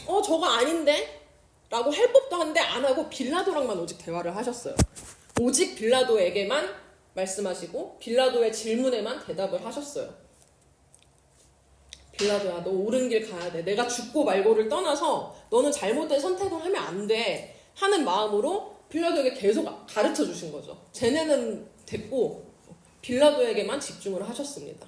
저거 아닌데? 라고 할 법도 한데 안 하고 빌라도랑만 오직 대화를 하셨어요. 오직 빌라도에게만 말씀하시고 빌라도의 질문에만 대답을 하셨어요. 빌라도야, 너 옳은 길 가야 돼. 내가 죽고 말고를 떠나서 너는 잘못된 선택을 하면 안 돼. 하는 마음으로 빌라도에게 계속 가르쳐 주신 거죠. 쟤네는 됐고 빌라도에게만 집중을 하셨습니다.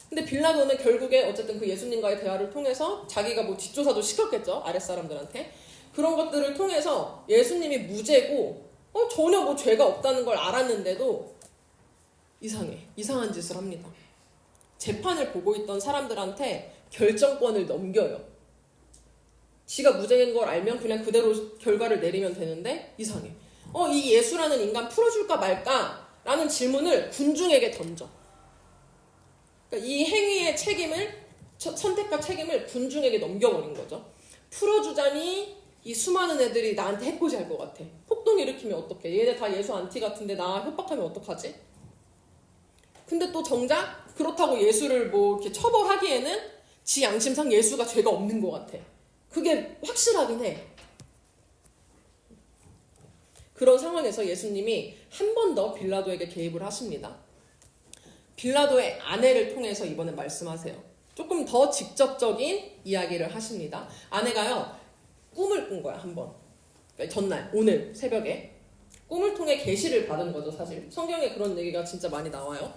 근데 빌라도는 결국에 어쨌든 그 예수님과의 대화를 통해서 자기가 뭐 뒷조사도 시켰겠죠. 아랫사람들한테. 그런 것들을 통해서 예수님이 무죄고 전혀 뭐 죄가 없다는 걸 알았는데도 이상한 짓을 합니다. 재판을 보고 있던 사람들한테 결정권을 넘겨요. 지가 무죄인 걸 알면 그냥 그대로 결과를 내리면 되는데 이상해. 이 예수라는 인간 풀어줄까 말까? 라는 질문을 군중에게 던져. 그러니까 이 행위의 선택과 책임을 군중에게 넘겨버린 거죠. 풀어주자니 이 수많은 애들이 나한테 해코지 할 것 같아. 폭동 일으키면 어떡해. 얘네 다 예수 안티 같은데 나 협박하면 어떡하지? 근데 또 정작 그렇다고 예수를 뭐 이렇게 처벌하기에는 지 양심상 예수가 죄가 없는 것 같아. 그게 확실하긴 해. 그런 상황에서 예수님이 한 번 더 빌라도에게 개입을 하십니다. 빌라도의 아내를 통해서 이번에 말씀하세요. 조금 더 직접적인 이야기를 하십니다. 아내가요, 꿈을 꾼 거야, 한 번. 그러니까 전날, 오늘 새벽에. 꿈을 통해 계시를 받은 거죠, 사실. 성경에 그런 얘기가 진짜 많이 나와요.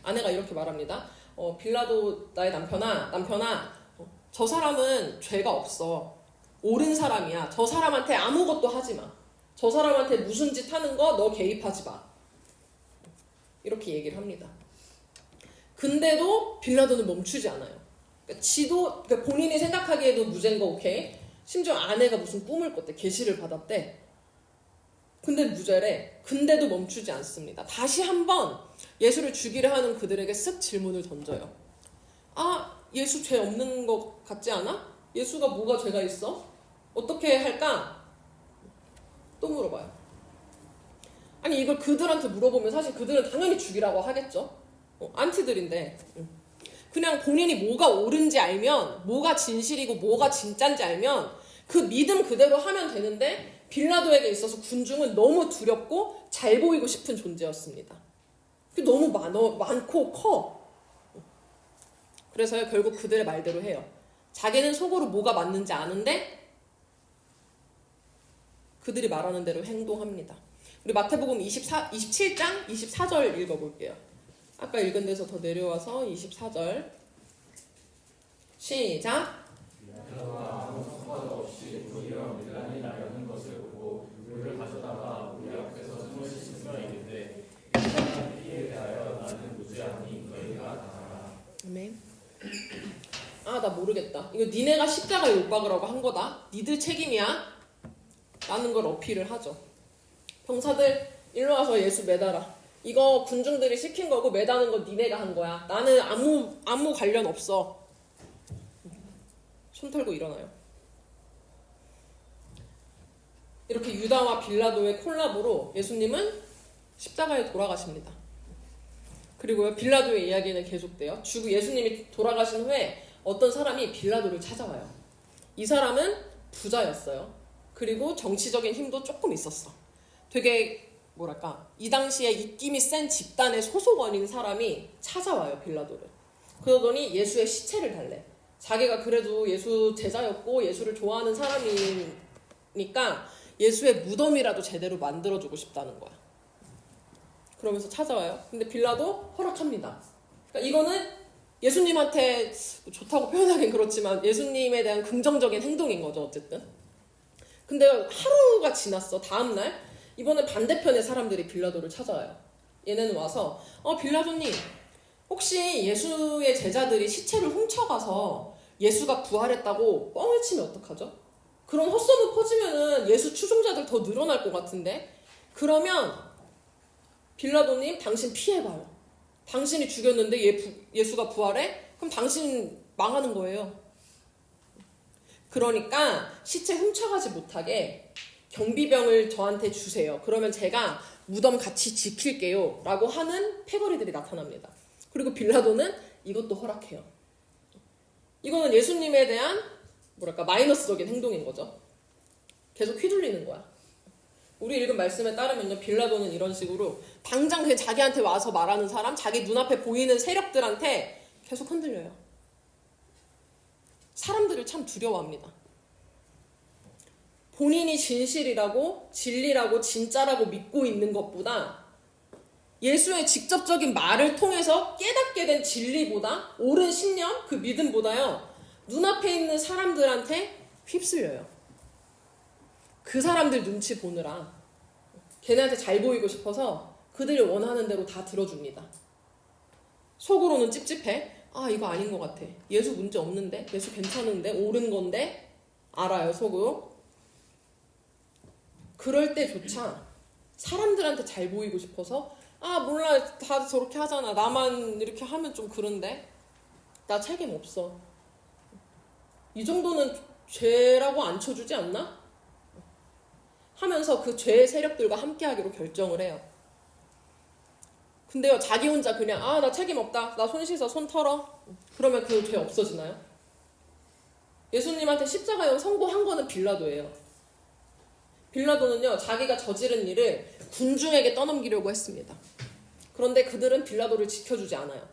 아내가 이렇게 말합니다. 빌라도 나의 남편아, 저 사람은 죄가 없어. 옳은 사람이야. 저 사람한테 아무것도 하지 마. 저 사람한테 무슨 짓 하는 거 너 개입하지 마. 이렇게 얘기를 합니다. 근데도 빌라도는 멈추지 않아요. 그러니까 본인이 생각하기에도 무죄인 거 오케이. 심지어 아내가 무슨 꿈을 꿨대. 계시를 받았대. 근데 무죄래. 근데도 멈추지 않습니다. 다시 한번 예수를 죽이려 하는 그들에게 쓱 질문을 던져요. 예수 죄 없는 것 같지 않아? 예수가 뭐가 죄가 있어? 어떻게 할까? 또 물어봐요. 아니 이걸 그들한테 물어보면 사실 그들은 당연히 죽이라고 하겠죠. 안티들인데. 그냥 본인이 뭐가 옳은지 알면, 뭐가 진실이고 뭐가 진짠지 알면 그 믿음 그대로 하면 되는데 빌라도에게 있어서 군중은 너무 두렵고 잘 보이고 싶은 존재였습니다. 너무 많고 커. 그래서 결국 그들의 말대로 해요. 자기는 속으로 뭐가 맞는지 아는데 그들이 말하는 대로 행동합니다. 우리 마태복음 27장 24절 읽어볼게요. 아까 읽은 데서 더 내려와서 24절 시작. 아멘. 아, 나 모르겠다. 이거 니네가 십자가에 못 박으라고 한 거다. 니들 책임이야. 라는 걸 어필을 하죠. 병사들 일로 와서 예수 매달아. 이거 군중들이 시킨 거고 매다는 건 니네가 한 거야. 나는 아무 관련 없어. 손 털고 일어나요. 이렇게 유다와 빌라도의 콜라보로 예수님은 십자가에 돌아가십니다. 그리고요, 빌라도의 이야기는 계속돼요. 예수님이 돌아가신 후에 어떤 사람이 빌라도를 찾아와요. 이 사람은 부자였어요. 그리고 정치적인 힘도 조금 있었어. 되게 이 당시에 입김이 센 집단의 소속원인 사람이 찾아와요, 빌라도를. 그러더니 예수의 시체를 달래. 자기가 그래도 예수 제자였고 예수를 좋아하는 사람이니까 예수의 무덤이라도 제대로 만들어주고 싶다는 거야. 그러면서 찾아와요. 근데 빌라도 허락합니다. 그러니까 이거는 예수님한테 좋다고 표현하긴 그렇지만 예수님에 대한 긍정적인 행동인 거죠, 어쨌든. 근데 하루가 지났어. 다음날 이번에 반대편의 사람들이 빌라도를 찾아와요. 얘네는 와서 빌라도님, 혹시 예수의 제자들이 시체를 훔쳐가서 예수가 부활했다고 뻥을 치면 어떡하죠? 그런 헛소문 퍼지면은 예수 추종자들 더 늘어날 것 같은데. 그러면 빌라도님, 당신 피해봐요. 당신이 죽였는데 예수가 부활해? 그럼 당신 망하는 거예요. 그러니까 시체 훔쳐가지 못하게 경비병을 저한테 주세요. 그러면 제가 무덤 같이 지킬게요. 라고 하는 패거리들이 나타납니다. 그리고 빌라도는 이것도 허락해요. 이거는 예수님에 대한 마이너스적인 행동인 거죠. 계속 휘둘리는 거야. 우리 읽은 말씀에 따르면요, 빌라도는 이런 식으로 당장 그냥 자기한테 와서 말하는 사람, 자기 눈앞에 보이는 세력들한테 계속 흔들려요. 사람들을 참 두려워합니다. 본인이 진실이라고, 진리라고, 진짜라고 믿고 있는 것보다 예수의 직접적인 말을 통해서 깨닫게 된 진리보다, 옳은 신념, 그 믿음보다요, 눈앞에 있는 사람들한테 휩쓸려요. 그 사람들 눈치 보느라 걔네한테 잘 보이고 싶어서 그들이 원하는 대로 다 들어줍니다. 속으로는 찝찝해. 아, 이거 아닌 것 같아. 예수 문제 없는데? 예수 괜찮은데? 옳은 건데? 알아요, 속으로. 그럴 때조차 사람들한테 잘 보이고 싶어서 아, 몰라, 다 저렇게 하잖아. 나만 이렇게 하면 좀 그런데? 나 책임 없어. 이 정도는 죄라고 안 쳐주지 않나? 하면서 그 죄의 세력들과 함께하기로 결정을 해요. 근데요, 자기 혼자 그냥 나 책임 없다. 나 손 씻어, 손 털어. 그러면 그 죄 없어지나요? 예수님한테 십자가형 선고한 거는 빌라도예요. 빌라도는요, 자기가 저지른 일을 군중에게 떠넘기려고 했습니다. 그런데 그들은 빌라도를 지켜주지 않아요.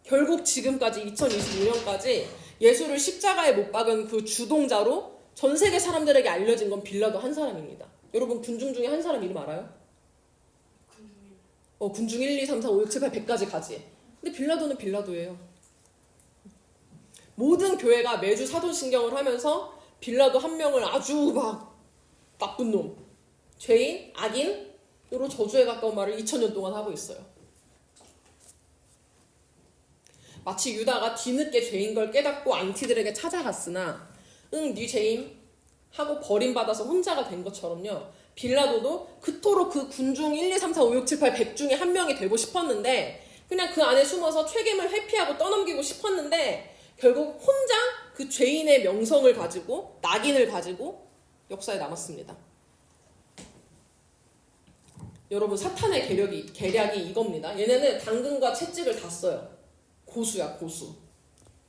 결국 지금까지 2025년까지 예수를 십자가에 못 박은 그 주동자로 전 세계 사람들에게 알려진 건 빌라도 한 사람입니다. 여러분, 군중 중에 한 사람 이름 알아요? 군중 1, 2, 3, 4, 5, 6, 7, 8, 100까지 가지. 근데 빌라도는 빌라도예요. 모든 교회가 매주 사도신경을 하면서 빌라도 한 명을 아주 나쁜 놈, 죄인, 악인으로 저주에 가까운 말을 2000년 동안 하고 있어요. 마치 유다가 뒤늦게 죄인 걸 깨닫고 안티들에게 찾아갔으나 네 죄인 하고 버림받아서 혼자가 된 것처럼요, 빌라도도 그토록 그 군중 1, 2, 3, 4, 5, 6, 7, 8, 100 중에 한 명이 되고 싶었는데 그냥 그 안에 숨어서 책임을 회피하고 떠넘기고 싶었는데 결국 혼자 그 죄인의 명성을 가지고, 낙인을 가지고 역사에 남았습니다. 여러분, 사탄의 계략이 이겁니다. 얘네는 당근과 채찍을 다 써요. 고수야, 고수.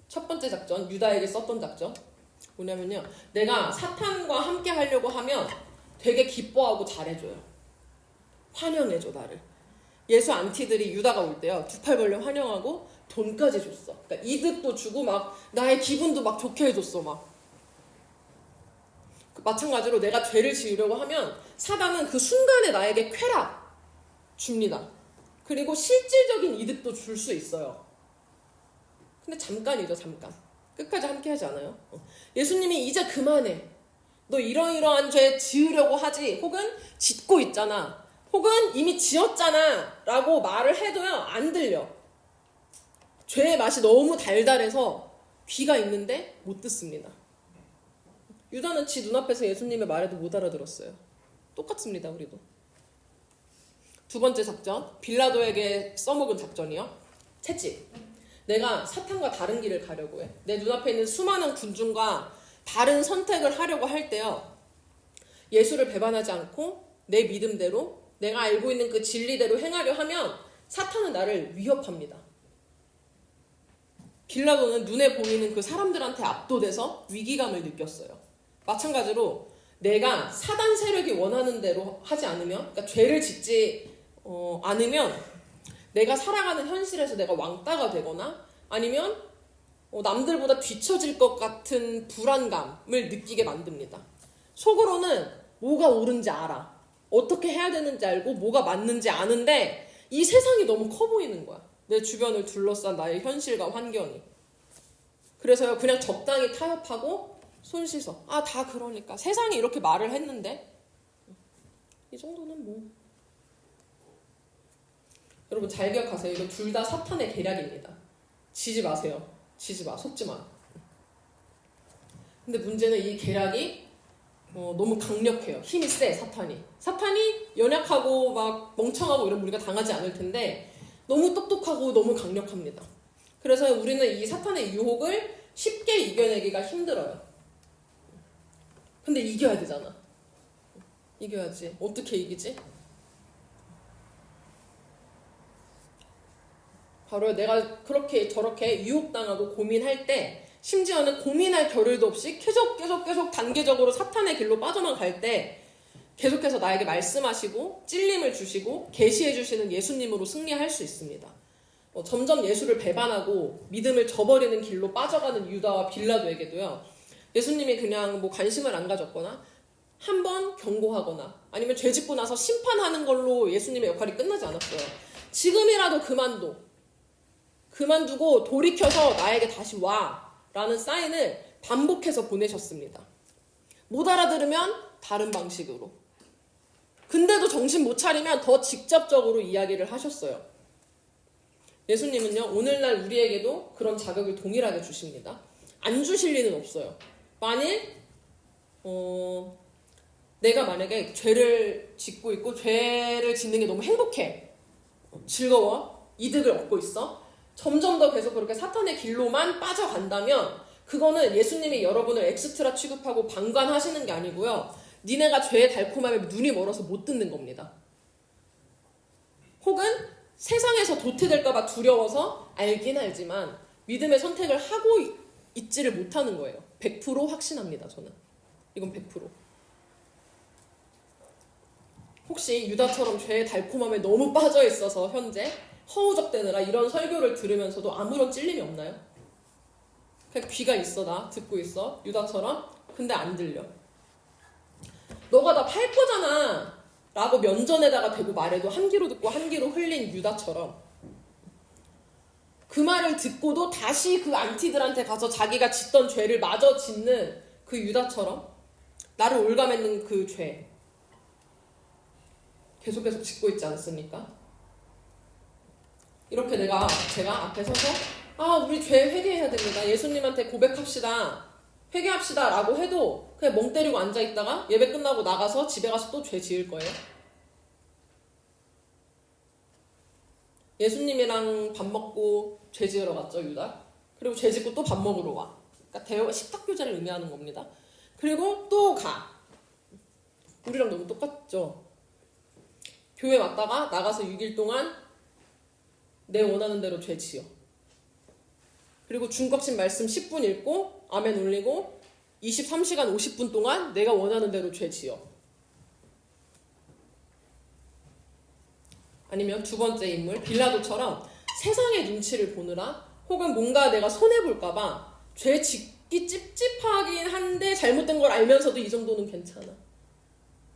첫 번째 작전, 유다에게 썼던 작전. 뭐냐면요, 내가 사탄과 함께 하려고 하면 되게 기뻐하고 잘해줘요. 환영해줘, 나를. 예수 안티들이 유다가 올 때요, 두 팔 벌려 환영하고 돈까지 줬어. 그러니까 이득도 주고 막 나의 기분도 막 좋게 해줬어. 막 마찬가지로 내가 죄를 지으려고 하면 사단은 그 순간에 나에게 쾌락 줍니다. 그리고 실질적인 이득도 줄 수 있어요. 근데 잠깐이죠, 잠깐. 끝까지 함께 하지 않아요. 예수님이 이제 그만해. 너 이러이러한 죄 지으려고 하지. 혹은 짓고 있잖아. 혹은 이미 지었잖아. 라고 말을 해도요, 안 들려. 죄의 맛이 너무 달달해서 귀가 있는데 못 듣습니다. 유다는 지 눈앞에서 예수님의 말에도 못 알아들었어요. 똑같습니다, 우리도. 두 번째 작전, 빌라도에게 써먹은 작전이요. 채찍. 내가 사탄과 다른 길을 가려고 해. 내 눈앞에 있는 수많은 군중과 다른 선택을 하려고 할 때요, 예수를 배반하지 않고 내 믿음대로, 내가 알고 있는 그 진리대로 행하려 하면 사탄은 나를 위협합니다. 빌라도는 눈에 보이는 그 사람들한테 압도돼서 위기감을 느꼈어요. 마찬가지로 내가 사단 세력이 원하는 대로 하지 않으면, 그러니까 죄를 짓지 않으면 내가 살아가는 현실에서 내가 왕따가 되거나 아니면 남들보다 뒤처질 것 같은 불안감을 느끼게 만듭니다. 속으로는 뭐가 옳은지 알아. 어떻게 해야 되는지 알고 뭐가 맞는지 아는데 이 세상이 너무 커 보이는 거야. 내 주변을 둘러싼 나의 현실과 환경이. 그래서 그냥 적당히 타협하고 손 씻어. 아, 다 그러니까. 세상이 이렇게 말을 했는데 이 정도는 뭐. 여러분 잘 기억하세요. 이거 둘 다 사탄의 계략입니다. 지지 마세요. 지지 마. 속지 마. 근데 문제는 이 계략이 너무 강력해요. 힘이 세, 사탄이. 사탄이 연약하고 막 멍청하고 이런 우리가 당하지 않을 텐데 너무 똑똑하고 너무 강력합니다. 그래서 우리는 이 사탄의 유혹을 쉽게 이겨내기가 힘들어요. 근데 이겨야 되잖아. 이겨야지. 어떻게 이기지? 바로 내가 그렇게 저렇게 유혹당하고 고민할 때, 심지어는 고민할 겨를도 없이 계속 단계적으로 사탄의 길로 빠져만 갈 때 계속해서 나에게 말씀하시고 찔림을 주시고 계시해 주시는 예수님으로 승리할 수 있습니다. 점점 예수를 배반하고 믿음을 저버리는 길로 빠져가는 유다와 빌라도에게도요, 예수님이 그냥 뭐 관심을 안 가졌거나 한 번 경고하거나 아니면 죄 짓고 나서 심판하는 걸로 예수님의 역할이 끝나지 않았어요. 지금이라도 그만두고 돌이켜서 나에게 다시 와 라는 사인을 반복해서 보내셨습니다. 못 알아들으면 다른 방식으로, 근데도 정신 못 차리면 더 직접적으로 이야기를 하셨어요. 예수님은요, 오늘날 우리에게도 그런 자격을 동일하게 주십니다. 안 주실 리는 없어요. 만일 내가 만약에 죄를 짓고 있고 죄를 짓는 게 너무 행복해, 즐거워, 이득을 얻고 있어, 점점 더 계속 그렇게 사탄의 길로만 빠져간다면 그거는 예수님이 여러분을 엑스트라 취급하고 방관하시는 게 아니고요, 니네가 죄의 달콤함에 눈이 멀어서 못 듣는 겁니다. 혹은 세상에서 도태될까 봐 두려워서 알긴 알지만 믿음의 선택을 하고 있지를 못하는 거예요. 100% 확신합니다, 저는. 이건 100%. 혹시 유다처럼 죄의 달콤함에 너무 빠져 있어서 현재 허우적대느라 이런 설교를 들으면서도 아무런 찔림이 없나요? 그냥 귀가 있어, 나 듣고 있어, 유다처럼. 근데 안 들려. 너가 나 팔 거잖아 라고 면전에다가 대고 말해도 한 귀로 듣고 한 귀로 흘린 유다처럼, 그 말을 듣고도 다시 그 안티들한테 가서 자기가 짓던 죄를 마저 짓는 그 유다처럼 나를 올가매는 그 죄 계속 짓고 있지 않습니까? 이렇게 제가 앞에 서서 우리 죄 회개해야 됩니다, 예수님한테 고백합시다, 회개합시다 라고 해도 그냥 멍 때리고 앉아있다가 예배 끝나고 나가서 집에 가서 또 죄 지을 거예요. 예수님이랑 밥 먹고 죄 지으러 갔죠, 유다. 그리고 죄 짓고 또 밥 먹으러 와. 그러니까 식탁 교제를 의미하는 겁니다. 그리고 또 가. 우리랑 너무 똑같죠. 교회 왔다가 나가서 6일 동안 내 원하는 대로 죄 지어. 그리고 중核심 말씀 10분 읽고 아멘 올리고 23시간 50분 동안 내가 원하는 대로 죄 지어. 아니면 두 번째 인물 빌라도처럼 세상의 눈치를 보느라 혹은 뭔가 내가 손해볼까봐 죄 짓기 찝찝하긴 한데 잘못된 걸 알면서도 이 정도는 괜찮아.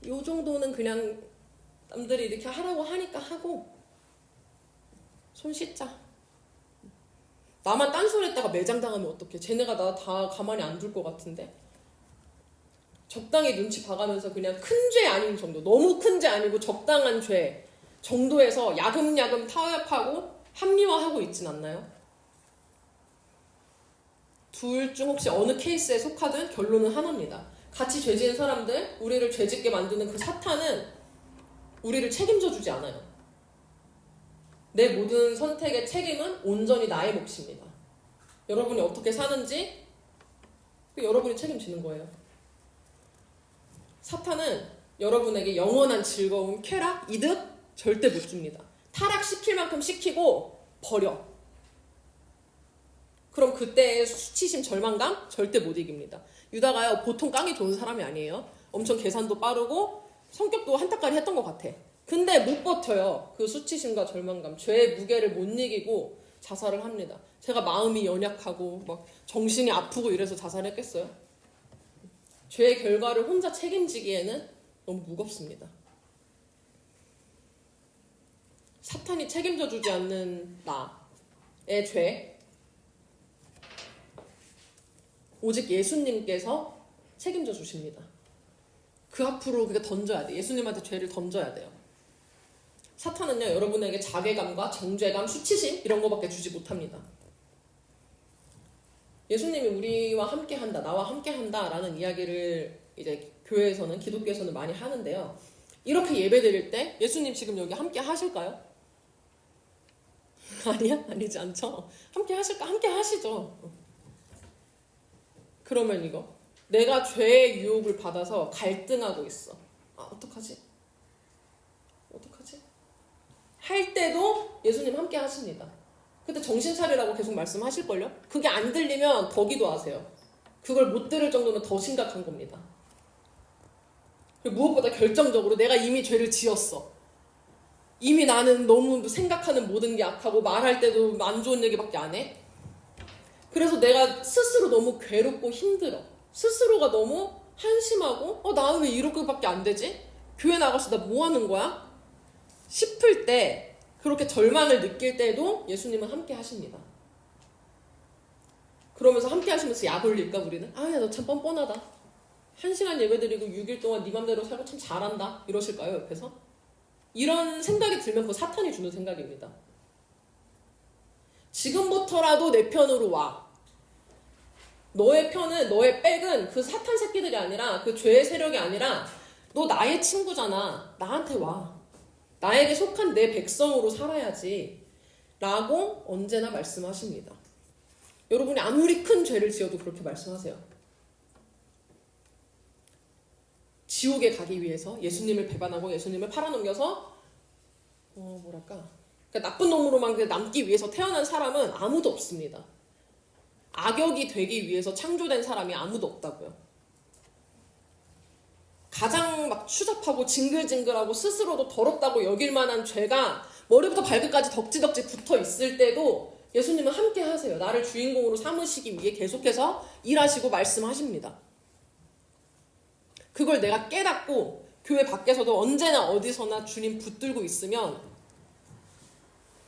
이 정도는 그냥 남들이 이렇게 하라고 하니까 하고 손 씻자. 나만 딴소리 했다가 매장당하면 어떡해. 쟤네가 나 다 가만히 안 둘 것 같은데. 적당히 눈치 봐가면서 그냥 큰 죄 아닌 정도, 너무 큰 죄 아니고 적당한 죄 정도에서 야금야금 타협하고 합리화하고 있진 않나요? 둘 중 혹시 어느 케이스에 속하든 결론은 하나입니다. 같이 죄 지은 사람들, 우리를 죄 짓게 만드는 그 사탄은 우리를 책임져 주지 않아요. 내 모든 선택의 책임은 온전히 나의 몫입니다. 여러분이 어떻게 사는지 여러분이 책임지는 거예요. 사탄은 여러분에게 영원한 즐거움, 쾌락, 이득 절대 못 줍니다. 타락시킬 만큼 시키고 버려. 그럼 그때의 수치심, 절망감 절대 못 이깁니다. 유다가요 보통 깡이 좋은 사람이 아니에요. 엄청 계산도 빠르고 성격도 한타까리 했던 것 같아. 근데 못 버텨요. 그 수치심과 절망감, 죄의 무게를 못 이기고 자살을 합니다. 제가 마음이 연약하고 막 정신이 아프고 이래서 자살했겠어요? 죄의 결과를 혼자 책임지기에는 너무 무겁습니다. 사탄이 책임져 주지 않는 나의 죄, 오직 예수님께서 책임져 주십니다. 그 앞으로 그게 던져야 돼. 예수님한테 죄를 던져야 돼요. 사탄은요, 여러분에게 자괴감과 정죄감, 수치심 이런 거밖에 주지 못합니다. 예수님이 우리와 함께한다, 나와 함께한다 라는 이야기를 이제 교회에서는, 기독교에서는 많이 하는데요. 이렇게 예배드릴 때 예수님 지금 여기 함께 하실까요? 아니야? 아니지 않죠? 함께 하실까? 함께 하시죠. 그러면 이거 내가 죄의 유혹을 받아서 갈등하고 있어. 아, 어떡하지? 할 때도 예수님 함께 하십니다. 그때 정신 차리라고 계속 말씀하실걸요? 그게 안 들리면 더 기도하세요. 그걸 못 들을 정도면 더 심각한 겁니다. 무엇보다 결정적으로 내가 이미 죄를 지었어. 이미 나는 너무 생각하는 모든 게 악하고 말할 때도 안 좋은 얘기밖에 안 해. 그래서 내가 스스로 너무 괴롭고 힘들어. 스스로가 너무 한심하고 나는 왜 이렇게밖에 안 되지? 교회 나가서 나 뭐 하는 거야? 싶을 때, 그렇게 절망을 느낄 때도 예수님은 함께 하십니다. 그러면서 함께 하시면서 약 올릴까 우리는? 야 너 참 뻔뻔하다. 1시간 예배드리고 6일 동안 네 맘대로 살고 참 잘한다. 이러실까요 옆에서? 이런 생각이 들면 그거 사탄이 주는 생각입니다. 지금부터라도 내 편으로 와. 너의 편은, 너의 백은 그 사탄 새끼들이 아니라, 그 죄의 세력이 아니라 너 나의 친구잖아. 나한테 와. 나에게 속한 내 백성으로 살아야지 라고 언제나 말씀하십니다. 여러분이 아무리 큰 죄를 지어도 그렇게 말씀하세요. 지옥에 가기 위해서 예수님을 배반하고 예수님을 팔아넘겨서 그러니까 나쁜 놈으로만 남기 위해서 태어난 사람은 아무도 없습니다. 악역이 되기 위해서 창조된 사람이 아무도 없다고요. 가장 막 추잡하고 징글징글하고 스스로도 더럽다고 여길 만한 죄가 머리부터 발끝까지 덕지덕지 붙어 있을 때도 예수님은 함께 하세요. 나를 주인공으로 삼으시기 위해 계속해서 일하시고 말씀하십니다. 그걸 내가 깨닫고 교회 밖에서도 언제나 어디서나 주님 붙들고 있으면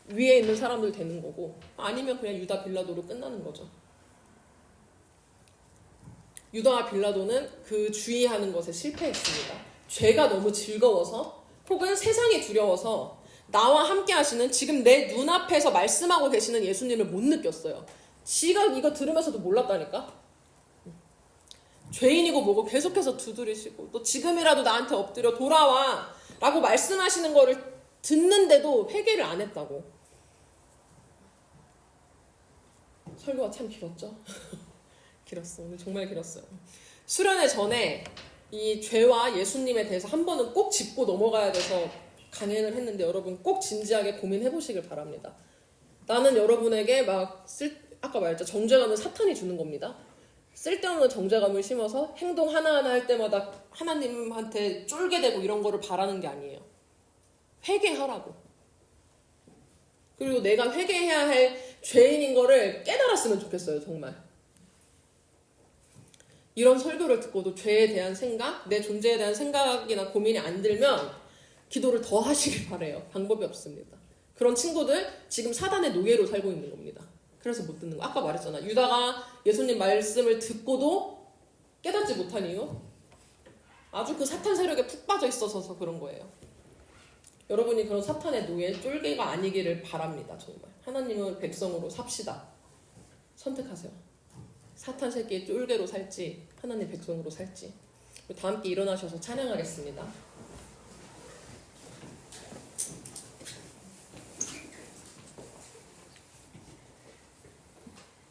위에 있는 사람들 되는 거고, 아니면 그냥 유다 빌라도로 끝나는 거죠. 유다와 빌라도는 그 주의하는 것에 실패했습니다. 죄가 너무 즐거워서 혹은 세상이 두려워서 나와 함께 하시는, 지금 내 눈앞에서 말씀하고 계시는 예수님을 못 느꼈어요. 지가 이거 들으면서도 몰랐다니까. 죄인이고 뭐고 계속해서 두드리시고 또 지금이라도 나한테 엎드려 돌아와 라고 말씀하시는 거를 듣는데도 회개를 안 했다고. 설교가 참 길었죠? 길었어. 오늘 정말 길었어요. 수련회 전에 이 죄와 예수님에 대해서 한 번은 꼭 짚고 넘어가야 돼서 강연을 했는데, 여러분 꼭 진지하게 고민해 보시길 바랍니다. 나는 여러분에게 아까 말했죠. 정죄감은 사탄이 주는 겁니다. 쓸데없는 정죄감을 심어서 행동 하나하나 할 때마다 하나님한테 쫄게 되고 이런 거를 바라는 게 아니에요. 회개하라고. 그리고 내가 회개해야 할 죄인인 거를 깨달았으면 좋겠어요, 정말. 이런 설교를 듣고도 죄에 대한 생각, 내 존재에 대한 생각이나 고민이 안 들면 기도를 더 하시길 바래요. 방법이 없습니다. 그런 친구들 지금 사단의 노예로 살고 있는 겁니다. 그래서 못 듣는 거. 아까 말했잖아. 유다가 예수님 말씀을 듣고도 깨닫지 못한 이유? 아주 그 사탄 세력에 푹 빠져 있어서 그런 거예요. 여러분이 그런 사탄의 노예, 쫄개가 아니기를 바랍니다. 정말. 하나님은 백성으로 삽시다. 선택하세요. 사탄 새끼의 쫄개로 살지 하나님 백성으로 살지. 다 함께 일어나셔서 찬양하겠습니다.